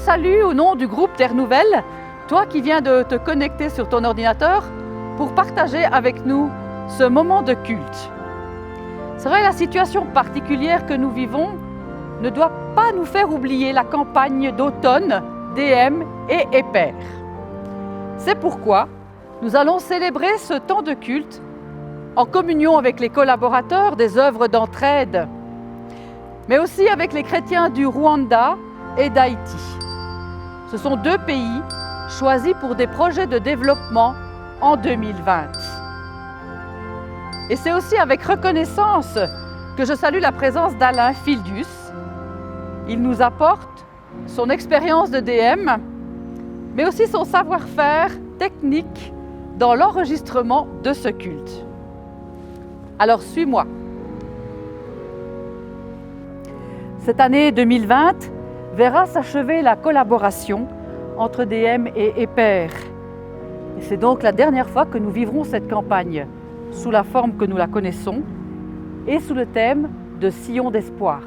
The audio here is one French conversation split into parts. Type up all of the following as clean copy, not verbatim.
salue au nom du groupe Terre Nouvelle, toi qui viens de te connecter sur ton ordinateur pour partager avec nous ce moment de culte. C'est vrai, la situation particulière que nous vivons ne doit pas nous faire oublier la campagne d'automne DM et EPER. C'est pourquoi nous allons célébrer ce temps de culte en communion avec les collaborateurs des œuvres d'entraide, mais aussi avec les chrétiens du Rwanda et d'Haïti. Ce sont deux pays choisis pour des projets de développement en 2020. Et c'est aussi avec reconnaissance que je salue la présence d'Alain Fildus. Il nous apporte son expérience de DM, mais aussi son savoir-faire technique dans l'enregistrement de ce culte. Alors suis-moi. Cette année 2020 verra s'achever la collaboration entre DM et EPER. Et c'est donc la dernière fois que nous vivrons cette campagne sous la forme que nous la connaissons et sous le thème de Sillon d'espoir.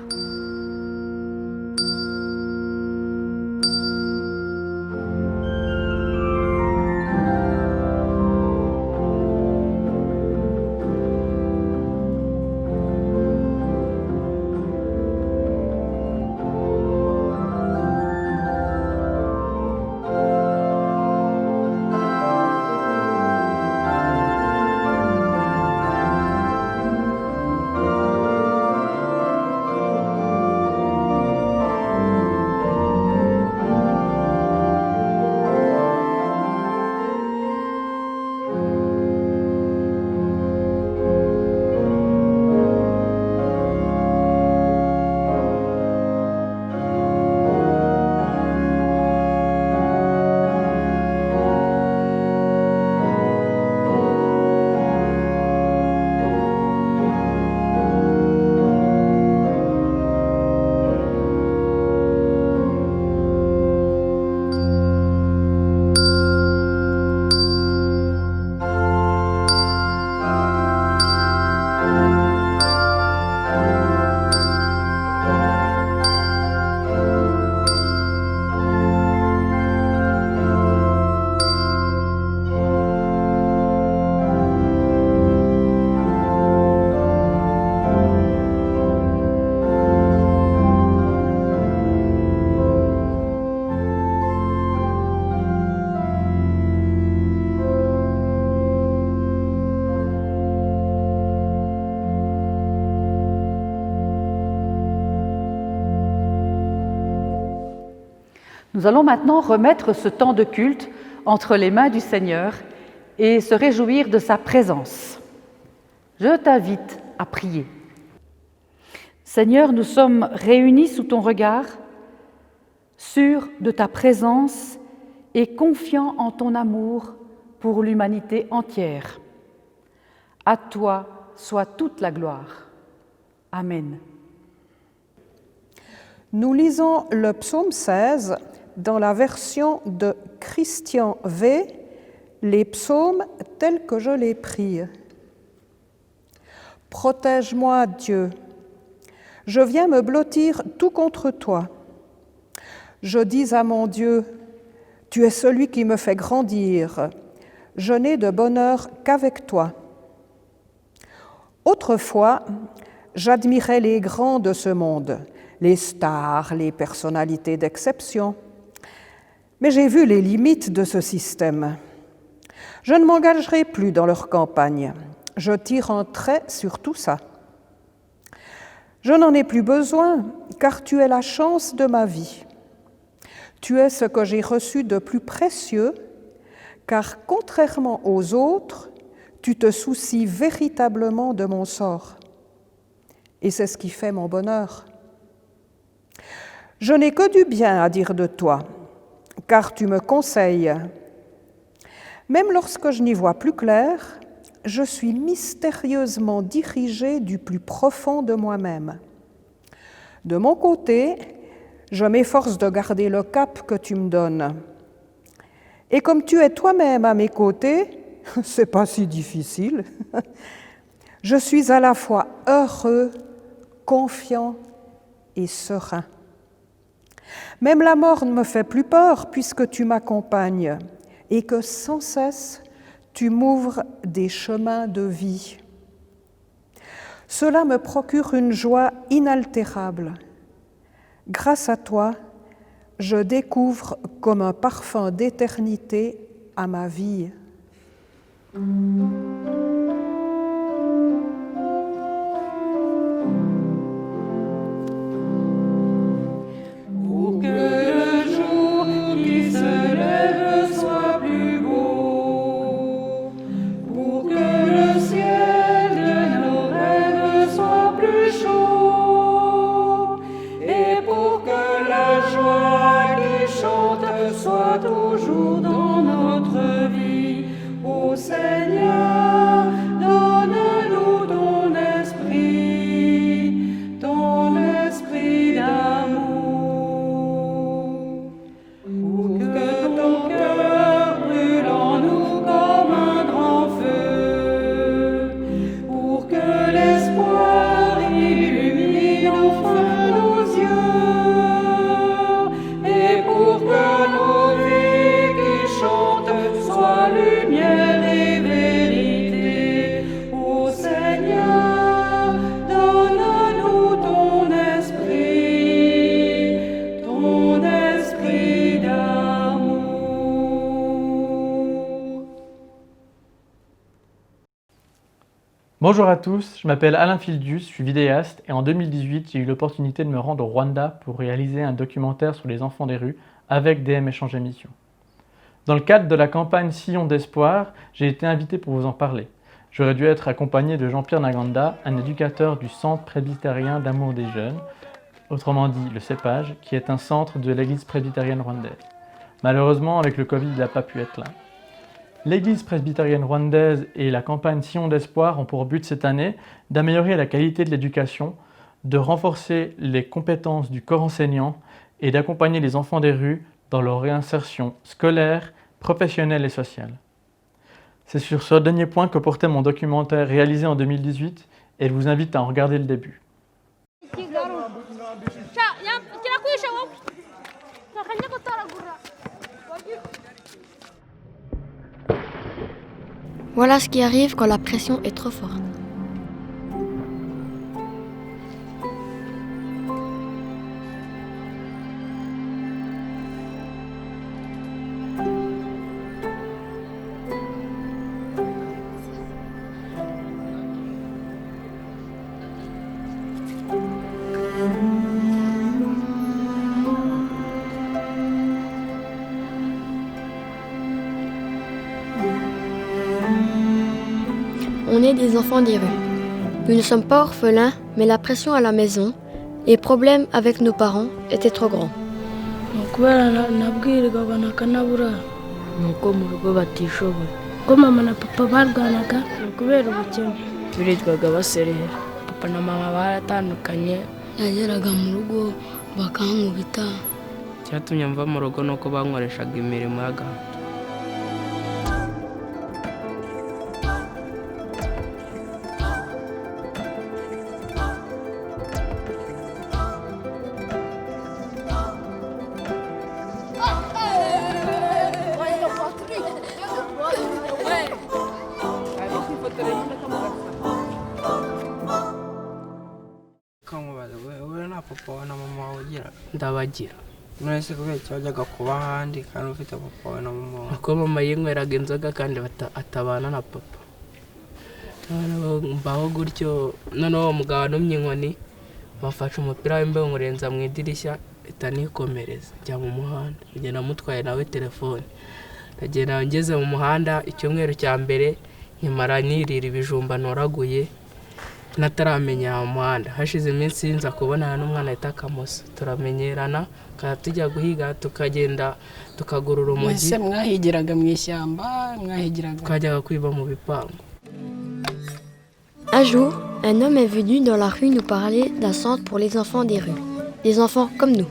Nous allons maintenant remettre ce temps de culte entre les mains du Seigneur et se réjouir de sa présence. Je t'invite à prier. Seigneur, nous sommes réunis sous ton regard, sûrs de ta présence et confiants en ton amour pour l'humanité entière. À toi soit toute la gloire. Amen. Nous lisons le psaume 16 dans la version de Christian V, les psaumes tels que je les prie. Protège-moi, Dieu. Je viens me blottir tout contre toi. Je dis à mon Dieu, tu es celui qui me fait grandir. Je n'ai de bonheur qu'avec toi. Autrefois, j'admirais les grands de ce monde, les stars, les personnalités d'exception. Mais j'ai vu les limites de ce système. Je ne m'engagerai plus dans leur campagne. Je tire un trait sur tout ça. Je n'en ai plus besoin, car tu es la chance de ma vie. Tu es ce que j'ai reçu de plus précieux, car contrairement aux autres, tu te soucies véritablement de mon sort. Et c'est ce qui fait mon bonheur. Je n'ai que du bien à dire de toi, car tu me conseilles. Même lorsque je n'y vois plus clair, je suis mystérieusement dirigée du plus profond de moi-même. De mon côté, je m'efforce de garder le cap que tu me donnes. Et comme tu es toi-même à mes côtés, c'est pas si difficile. Je suis à la fois heureux, confiant et serein. Même la mort ne me fait plus peur puisque tu m'accompagnes et que sans cesse tu m'ouvres des chemins de vie. Cela me procure une joie inaltérable. Grâce à toi, je découvre comme un parfum d'éternité à ma vie. Pour que le jour qui se lève soit plus beau, pour que le ciel de nos rêves soit plus chaud, et pour que la joie qui chante soit toujours dans notre vie. Ô Seigneur, donne-nous ton esprit d'amour, pour que ton cœur brûle en nous comme un grand feu, pour que l'espoir illumine enfin nos yeux, et pour que nos vies qui chantent soient lumière et vérité. Ô Seigneur, donne-nous ton esprit d'amour. Bonjour à tous, je m'appelle Alain Fildius, je suis vidéaste et en 2018 j'ai eu l'opportunité de me rendre au Rwanda pour réaliser un documentaire sur les enfants des rues avec DM Échange Émission. Dans le cadre de la campagne Sillon d'Espoir, j'ai été invité pour vous en parler. J'aurais dû être accompagné de Jean-Pierre Naganda, un éducateur du Centre presbytérien d'amour des jeunes, autrement dit le CEPAGE, qui est un centre de l'église presbytérienne rwandaise. Malheureusement, avec le Covid, il n'a pas pu être là. L'église presbytérienne rwandaise et la campagne Sillon d'Espoir ont pour but cette année d'améliorer la qualité de l'éducation, de renforcer les compétences du corps enseignant et d'accompagner les enfants des rues dans leur réinsertion scolaire, professionnelle et sociale. C'est sur ce dernier point que portait mon documentaire réalisé en 2018 et je vous invite à en regarder le début. Voilà ce qui arrive quand la pression est trop forte. On est des enfants des rues. Nous ne sommes pas orphelins, mais la pression à la maison et les problèmes avec nos parents étaient trop grands. Mama na papa barwanaga kubera ubukene birirwaga baserera papa na mama baratandukanye Nageraga mu rugo bakankubita. cyatumye mva mu rugo nuko bankoreshaga imirimo y'agahato. Papa wawe na mama wawe ugira Ndabagira mwese kubera icyo wajyaga kuba ahandi kandi ufite papa wawe na mama wawe kuko mama yinyweraga inzoga kandi atabana na papa. Mbaho gutyo noneho uwo mugabo anumye inkoni bafashe umupira w'imbeho nkurenza mu idirishya itanikomereza njya mu muhanda ngenda mutwaye nawe telefone. Ndagenda ngeze mu muhanda icyumweru cya mbere nkimara nirira ibijumba noraguye nataramenya mu muhanda. Hashize iminsi nza kubonana n'umwana yita Kamoso turamenyerana tujya guhiga tukagenda tukagurura umujyi. Mwese mwahigiraga mu ishyamba mwahigiraga twajyaga kwiba mu bipangu. Un jour, un homme est venu dans la rue nous parler d'un centre pour les enfants des rues, des enfants comme nous.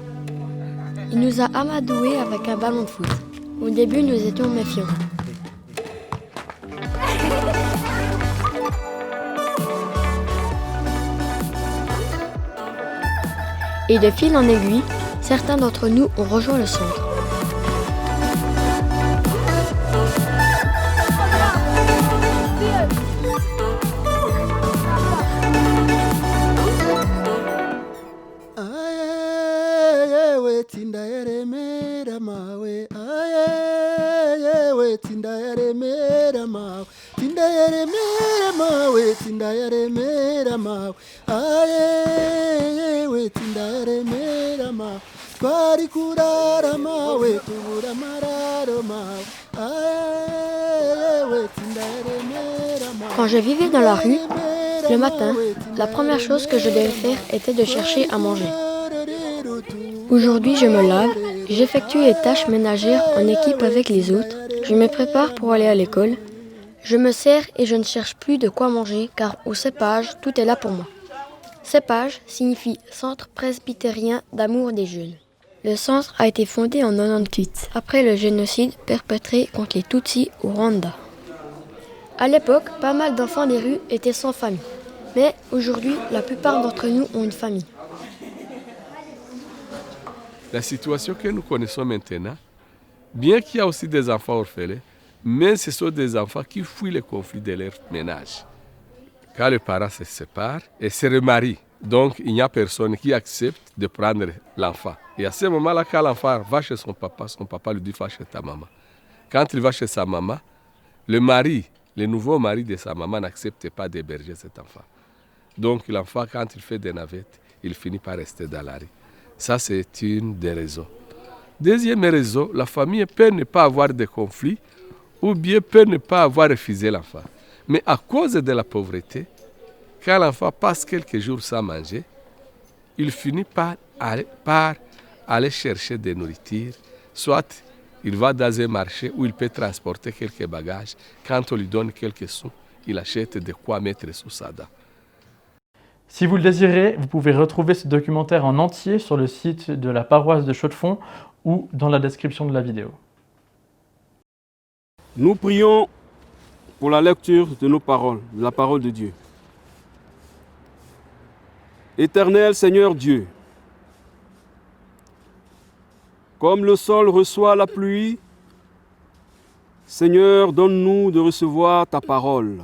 Il nous a amadoués avec un ballon de foot. Au début, nous étions méfiants. Et de fil en aiguille, Certains d'entre nous ont rejoint le centre. Quand je vivais dans la rue, le matin, la première chose que je devais faire était de chercher à manger. Aujourd'hui, je me lave, j'effectue les tâches ménagères en équipe avec les autres, je me prépare pour aller à l'école, je me sers et je ne cherche plus de quoi manger car au CEPAGE, tout est là pour moi. CEPAGE signifie Centre presbytérien d'amour des jeunes. Le centre a été fondé en 1998, après le génocide perpétré contre les Tutsis au Rwanda. À l'époque, pas mal d'enfants des rues étaient sans famille. Mais aujourd'hui, la plupart d'entre nous ont une famille. La situation que nous connaissons maintenant, bien qu'il y a aussi des enfants orphelins, mais ce sont des enfants qui fuient les conflits de leur ménage. Quand les parents se séparent et se remarient, donc il n'y a personne qui accepte de prendre l'enfant. Et à ce moment-là, quand l'enfant va chez son papa lui dit « va chez ta maman ». Quand il va chez sa maman, le nouveau mari de sa maman n'accepte pas d'héberger cet enfant. Donc l'enfant, quand il fait des navettes, il finit par rester dans la rue. Ça, c'est une des raisons. Deuxième raison, la famille peut ne pas avoir de conflit ou bien peut ne pas avoir refusé l'enfant. Mais à cause de la pauvreté, quand l'enfant passe quelques jours sans manger, il finit par aller chercher des nourritures, soit il va dans un marché où il peut transporter quelques bagages. Quand on lui donne quelques sous, il achète de quoi mettre sous sa dent. Si vous le désirez, vous pouvez retrouver ce documentaire en entier sur le site de la paroisse de Chaux-de-Fonds ou dans la description de la vidéo. Nous prions pour la lecture de nos paroles, de la parole de Dieu. Éternel Seigneur Dieu, comme le sol reçoit la pluie, Seigneur, donne-nous de recevoir ta parole.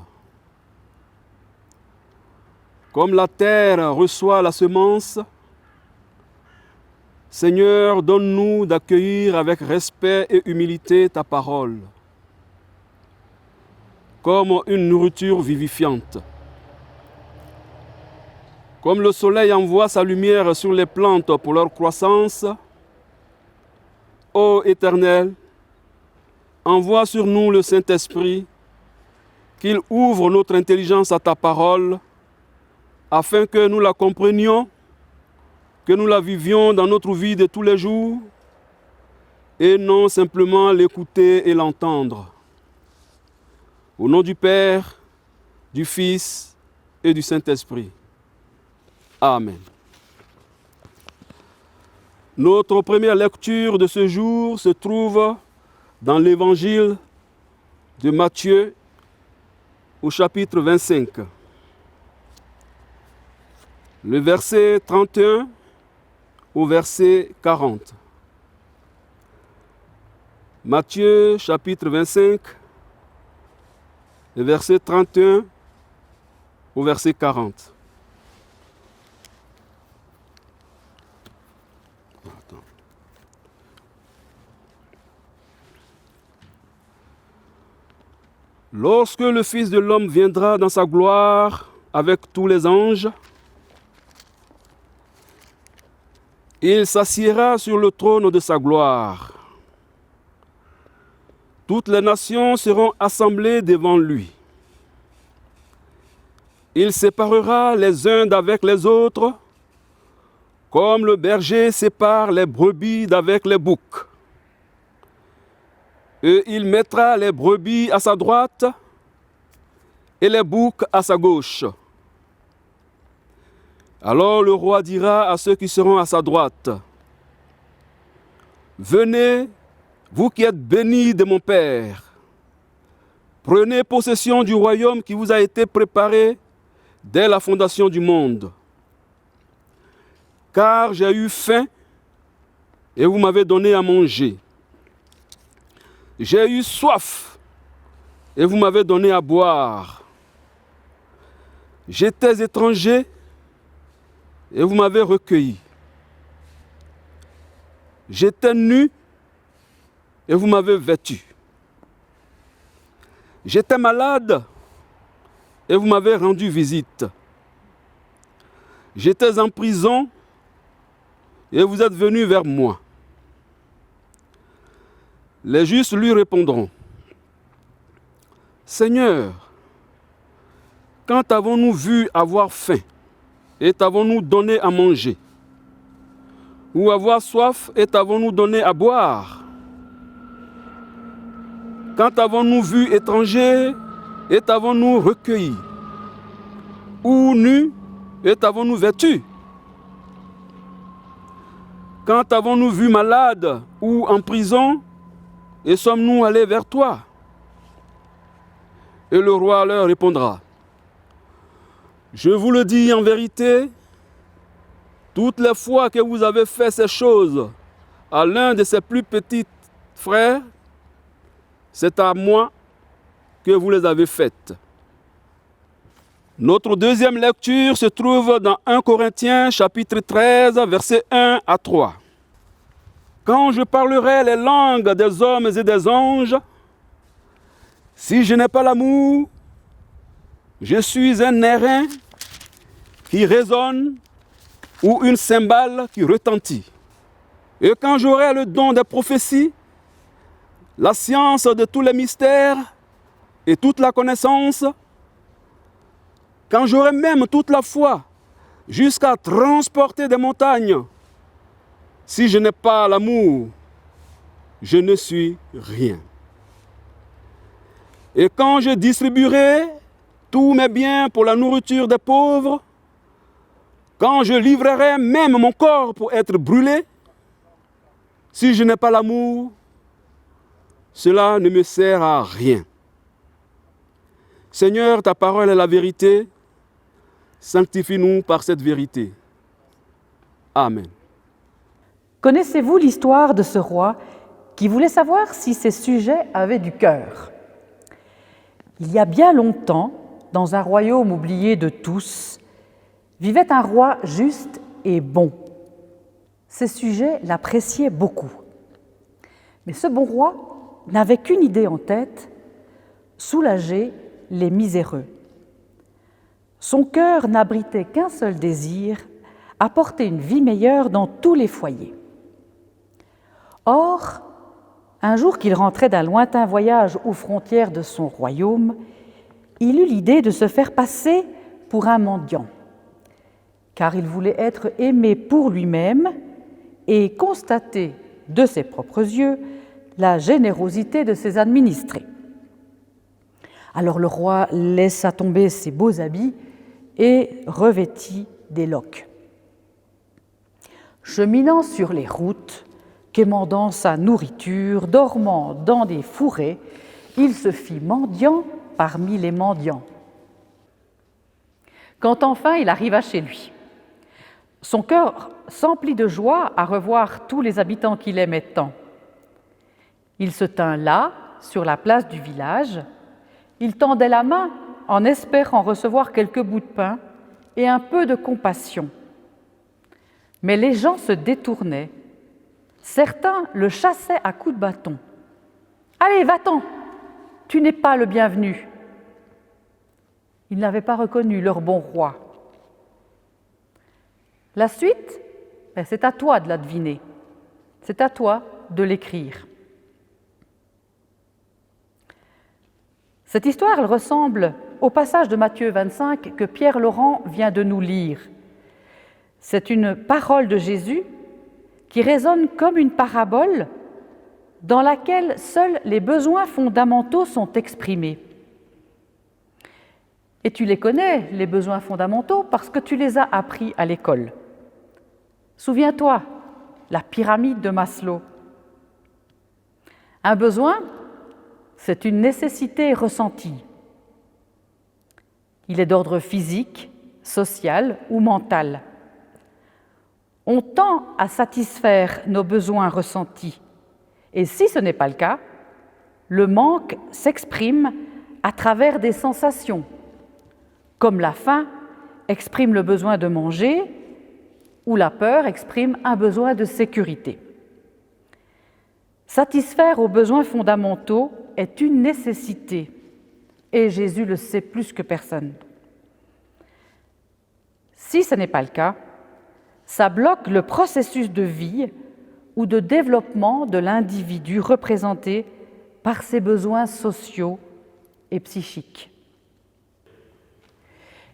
Comme la terre reçoit la semence, Seigneur, donne-nous d'accueillir avec respect et humilité ta parole, comme une nourriture vivifiante. Comme le soleil envoie sa lumière sur les plantes pour leur croissance, ô Éternel, envoie sur nous le Saint-Esprit, qu'il ouvre notre intelligence à ta parole, afin que nous la comprenions, que nous la vivions dans notre vie de tous les jours, et non simplement l'écouter et l'entendre. Au nom du Père, du Fils et du Saint-Esprit. Amen. Notre première lecture de ce jour se trouve dans l'évangile de Matthieu au chapitre 25. Le verset 31 au verset 40. Matthieu chapitre 25, le verset 31 au verset 40. Lorsque le Fils de l'homme viendra dans sa gloire avec tous les anges, il s'assiera sur le trône de sa gloire. Toutes les nations seront assemblées devant lui. Il séparera les uns d'avec les autres, comme le berger sépare les brebis d'avec les boucs. Et il mettra les brebis à sa droite et les boucs à sa gauche. Alors le roi dira à ceux qui seront à sa droite, « Venez, vous qui êtes bénis de mon Père, prenez possession du royaume qui vous a été préparé dès la fondation du monde. Car j'ai eu faim et vous m'avez donné à manger. J'ai eu soif et vous m'avez donné à boire. J'étais étranger et vous m'avez recueilli. J'étais nu et vous m'avez vêtu. J'étais malade et vous m'avez rendu visite. J'étais en prison et vous êtes venus vers moi. Les justes lui répondront: Seigneur, quand avons-nous vu avoir faim et t'avons-nous donné à manger? Ou avoir soif et t'avons-nous donné à boire? Quand avons-nous vu étranger et t'avons-nous recueilli? Ou nu et t'avons-nous vêtu? Quand avons-nous vu malade ou en prison et sommes-nous allés vers toi? Et le roi leur répondra: Je vous le dis en vérité, toutes les fois que vous avez fait ces choses à l'un de ses plus petits frères, c'est à moi que vous les avez faites. Notre deuxième lecture se trouve dans 1 Corinthiens chapitre 13, versets 1 à 3. Quand je parlerai les langues des hommes et des anges, si je n'ai pas l'amour, je suis un airain qui résonne ou une cymbale qui retentit. Et quand j'aurai le don des prophéties, la science de tous les mystères et toute la connaissance, quand j'aurai même toute la foi jusqu'à transporter des montagnes, si je n'ai pas l'amour, je ne suis rien. Et quand je distribuerai tous mes biens pour la nourriture des pauvres, quand je livrerai même mon corps pour être brûlé, si je n'ai pas l'amour, cela ne me sert à rien. Seigneur, ta parole est la vérité. Sanctifie-nous par cette vérité. Amen. Connaissez-vous l'histoire de ce roi qui voulait savoir si ses sujets avaient du cœur? Il y a bien longtemps, dans un royaume oublié de tous, vivait un roi juste et bon. Ses sujets l'appréciaient beaucoup. Mais ce bon roi n'avait qu'une idée en tête: soulager les miséreux. Son cœur n'abritait qu'un seul désir: apporter une vie meilleure dans tous les foyers. Or, un jour qu'il rentrait d'un lointain voyage aux frontières de son royaume, il eut l'idée de se faire passer pour un mendiant, car il voulait être aimé pour lui-même et constater de ses propres yeux la générosité de ses administrés. Alors le roi laissa tomber ses beaux habits et revêtit des loques. Cheminant sur les routes, quémandant sa nourriture, dormant dans des fourrés, il se fit mendiant parmi les mendiants. Quand enfin il arriva chez lui, son cœur s'emplit de joie à revoir tous les habitants qu'il aimait tant. Il se tint là, sur la place du village. Il tendait la main en espérant recevoir quelques bouts de pain et un peu de compassion. Mais les gens se détournaient. Certains le chassaient à coups de bâton. « Allez, va-t'en, tu n'es pas le bienvenu. » Ils n'avaient pas reconnu leur bon roi. La suite, c'est à toi de la deviner. C'est à toi de l'écrire. Cette histoire, elle ressemble au passage de Matthieu 25 que Pierre Laurent vient de nous lire. C'est une parole de Jésus qui résonne comme une parabole dans laquelle seuls les besoins fondamentaux sont exprimés. Et tu les connais, les besoins fondamentaux, parce que tu les as appris à l'école. Souviens-toi, la pyramide de Maslow. Un besoin, c'est une nécessité ressentie. Il est d'ordre physique, social ou mental. On tend à satisfaire nos besoins ressentis. Et si ce n'est pas le cas, le manque s'exprime à travers des sensations, comme la faim exprime le besoin de manger ou la peur exprime un besoin de sécurité. Satisfaire aux besoins fondamentaux est une nécessité, et Jésus le sait plus que personne. Si ce n'est pas le cas, ça bloque le processus de vie ou de développement de l'individu représenté par ses besoins sociaux et psychiques.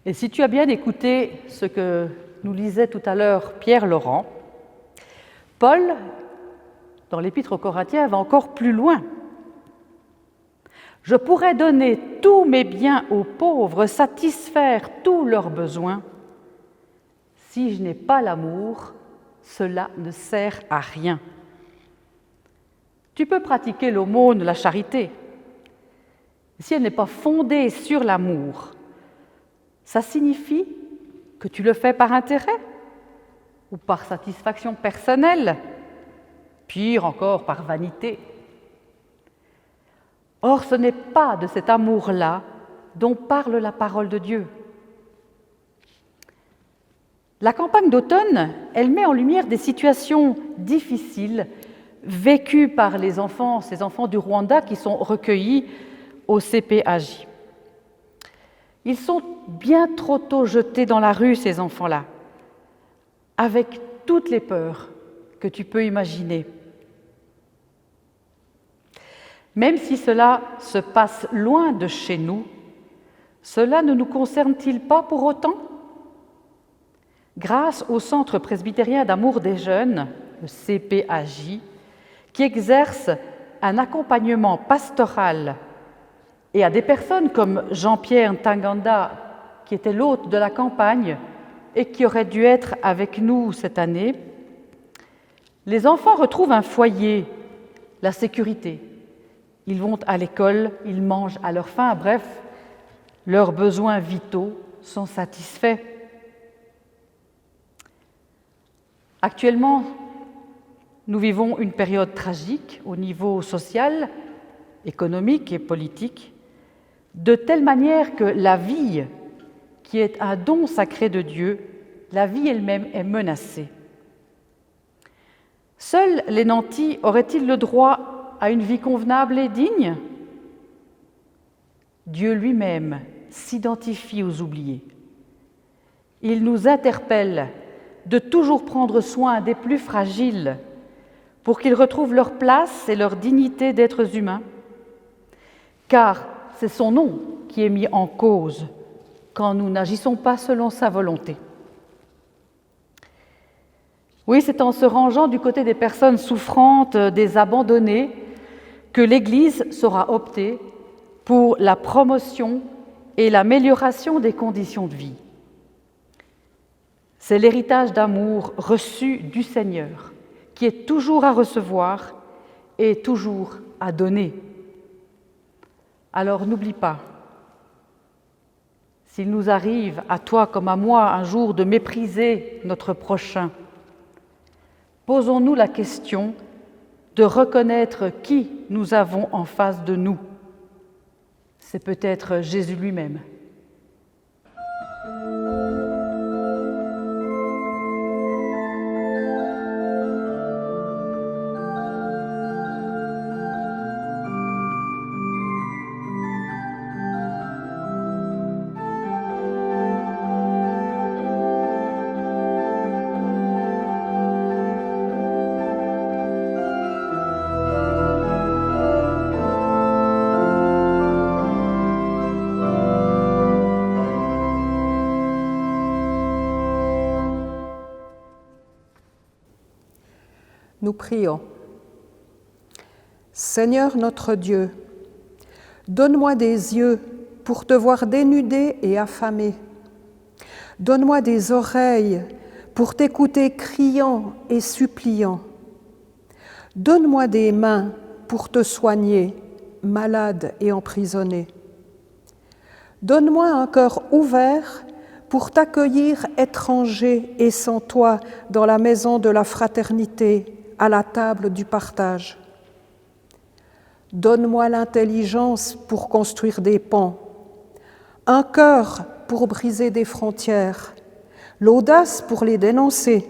Et si tu as bien écouté ce que nous lisait tout à l'heure Pierre Laurent, Paul, dans l'Épître aux Corinthiens, va encore plus loin. Je pourrais donner tous mes biens aux pauvres, satisfaire tous leurs besoins. Si je n'ai pas l'amour, cela ne sert à rien. Tu peux pratiquer l'aumône, la charité. Si elle n'est pas fondée sur l'amour, ça signifie que tu le fais par intérêt ou par satisfaction personnelle, pire encore par vanité. Or, ce n'est pas de cet amour-là dont parle la parole de Dieu. La campagne d'automne, elle met en lumière des situations difficiles vécues par ces enfants du Rwanda qui sont recueillis au CPAJ. Ils sont bien trop tôt jetés dans la rue, ces enfants-là, avec toutes les peurs que tu peux imaginer. Même si cela se passe loin de chez nous, cela ne nous concerne-t-il pas pour autant ? Grâce au Centre presbytérien d'amour des jeunes, le CPAJ, qui exerce un accompagnement pastoral, et à des personnes comme Jean-Pierre Ntaganda, qui était l'hôte de la campagne et qui aurait dû être avec nous cette année, les enfants retrouvent un foyer, la sécurité. Ils vont à l'école, ils mangent à leur faim, bref, leurs besoins vitaux sont satisfaits. Actuellement, nous vivons une période tragique au niveau social, économique et politique, de telle manière que la vie, qui est un don sacré de Dieu, la vie elle-même est menacée. Seuls les nantis auraient-ils le droit à une vie convenable et digne ? Dieu lui-même s'identifie aux oubliés. Il nous interpelle de toujours prendre soin des plus fragiles pour qu'ils retrouvent leur place et leur dignité d'êtres humains, car c'est son nom qui est mis en cause quand nous n'agissons pas selon sa volonté. Oui, c'est en se rangeant du côté des personnes souffrantes, des abandonnés, que l'Église saura opter pour la promotion et l'amélioration des conditions de vie. C'est l'héritage d'amour reçu du Seigneur, qui est toujours à recevoir et toujours à donner. Alors n'oublie pas, s'il nous arrive, à toi comme à moi, un jour de mépriser notre prochain, posons-nous la question de reconnaître qui nous avons en face de nous. C'est peut-être Jésus lui-même. Nous prions. Seigneur notre Dieu, donne-moi des yeux pour te voir dénudé et affamé. Donne-moi des oreilles pour t'écouter criant et suppliant. Donne-moi des mains pour te soigner, malade et emprisonné. Donne-moi un cœur ouvert pour t'accueillir étranger et sans toi dans la maison de la fraternité, à la table du partage. Donne-moi l'intelligence pour construire des ponts, un cœur pour briser des frontières, l'audace pour les dénoncer.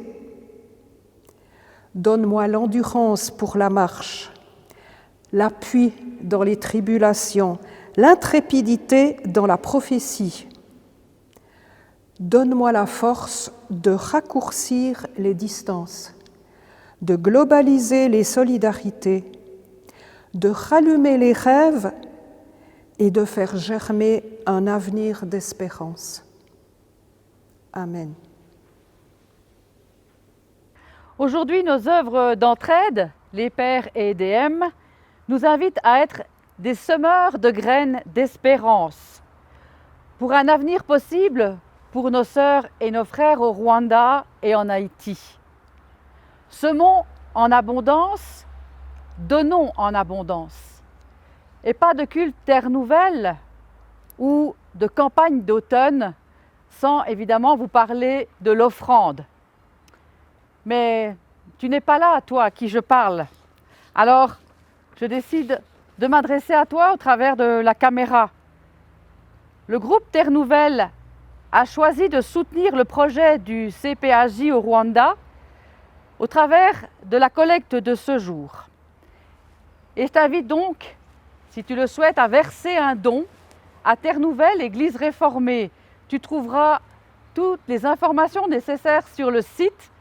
Donne-moi l'endurance pour la marche, l'appui dans les tribulations, l'intrépidité dans la prophétie. Donne-moi la force de raccourcir les distances, de globaliser les solidarités, de rallumer les rêves et de faire germer un avenir d'espérance. Amen. Aujourd'hui, nos œuvres d'entraide, les Pères et EDM, nous invitent à être des semeurs de graines d'espérance pour un avenir possible pour nos sœurs et nos frères au Rwanda et en Haïti. Semons en abondance, donnons en abondance. Et pas de culte terre nouvelle ou de campagne d'automne sans évidemment vous parler de l'offrande. Mais tu n'es pas là, toi, à qui je parle. Alors, je décide de m'adresser à toi au travers de la caméra. Le groupe Terre Nouvelle a choisi de soutenir le projet du CPAJ au Rwanda au travers de la collecte de ce jour. Et je t'invite donc, si tu le souhaites, à verser un don à Terre Nouvelle, Église réformée. Tu trouveras toutes les informations nécessaires sur le site,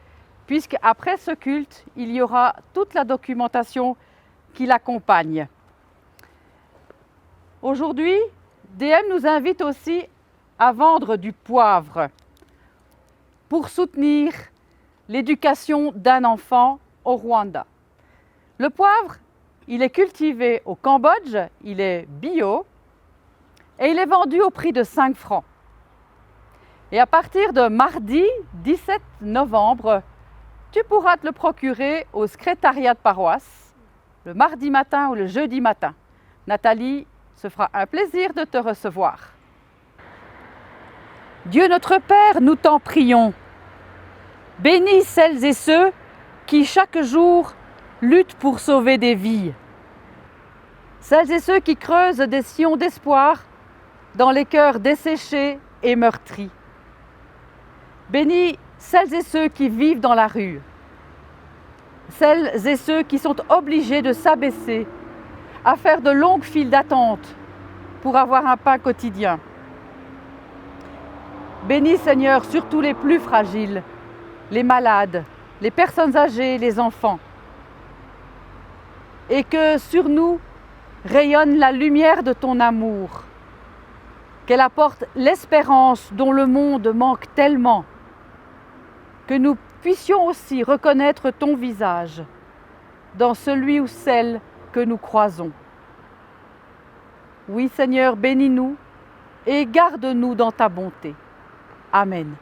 puisqu'après ce culte, il y aura toute la documentation qui l'accompagne. Aujourd'hui, DM nous invite aussi à vendre du poivre pour soutenir l'éducation d'un enfant au Rwanda. Le poivre, il est cultivé au Cambodge, il est bio et il est vendu au prix de 5 francs. Et à partir de mardi 17 novembre, tu pourras te le procurer au secrétariat de paroisse, le mardi matin ou le jeudi matin. Nathalie se fera un plaisir de te recevoir. Dieu notre Père, nous t'en prions. Bénis celles et ceux qui chaque jour luttent pour sauver des vies. Celles et ceux qui creusent des sillons d'espoir dans les cœurs desséchés et meurtris. Bénis celles et ceux qui vivent dans la rue. Celles et ceux qui sont obligés de s'abaisser à faire de longues files d'attente pour avoir un pain quotidien. Bénis, Seigneur, surtout les plus fragiles, les malades, les personnes âgées, les enfants. Et que sur nous rayonne la lumière de ton amour, qu'elle apporte l'espérance dont le monde manque tellement, que nous puissions aussi reconnaître ton visage dans celui ou celle que nous croisons. Oui, Seigneur, bénis-nous et garde-nous dans ta bonté. Amen.